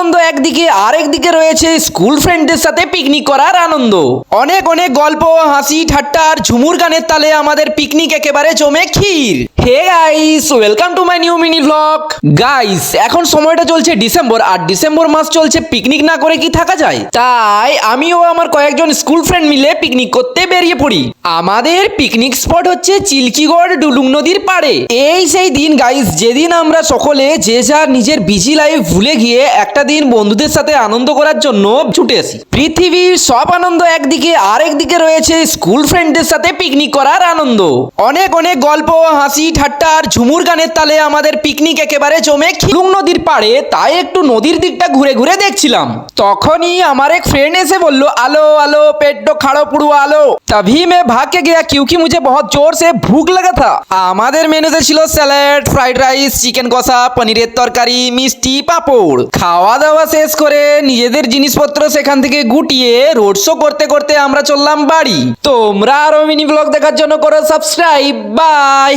আনন্দ একদিকে, আরেকদিকে রয়েছে স্কুল ফ্রেন্ডদের সাথে পিকনিক করার আনন্দ। অনেক অনেক গল্প, হাসি ঠাট্টা আর ঝুমুর গানের তালে আমাদের পিকনিক একেবারে জমে ক্ষীর। Hey guys, welcome to my new mini blog. Guys, এখন সময়টা চলছে ডিসেম্বর, আর ডিসেম্বর মাস চলছে, পিকনিক না করে কি থাকা যায়? তাই আমিও আমার কয়েকজন স্কুল ফ্রেন্ড মিলে পিকনিক করতে বেরিয়ে পড়ি। আমাদের পিকনিক স্পট হচ্ছে চিল্কিগড় ডুলুং নদীর পাড়ে। এই সেই দিন গাইস, যেদিন আমরা সকলে যে যার নিজের বিজি লাইফ ভুলে গিয়ে একটা দিন বন্ধুদের সাথে আনন্দ করার জন্য ছুটে আসি। পৃথিবীর সব আনন্দ একদিকে, আরেকদিকে রয়েছে স্কুল ফ্রেন্ডদের সাথে পিকনিক করার আনন্দ। অনেক অনেক গল্প, হাসি ঠাট্টা আর ঝুমুর গানের তালে আমাদের পিকনিক একেবারে জমে ডুলুং নদীর পাড়ে। তাই একটু নদীর দিকটা ঘুরে ঘুরে দেখছিলাম। তখনই আমার এক ফ্রেন্ড এসে বলল, আলো আলো पेट तो खाड़ो पुड़ुआ आलो। तभी मैं भाग के गया क्योंकि मुझे बहुत जोर से भूख लगा था। আমাদের মেনুতে ছিল স্যালাড, ফ্রাইড রাইস, চিকেন কষা, পনিরের তরকারি, মিষ্টি, পাঁপড়। খাওয়া দাওয়া শেষ করে নিজেদের জিনিসপত্র সেখান থেকে গুটিয়ে রোড শো করতে করতে আমরা চললাম বাড়ি। তোমরা আরো মিনি ব্লগ দেখার জন্য করো সাবস্ক্রাইব। বাই।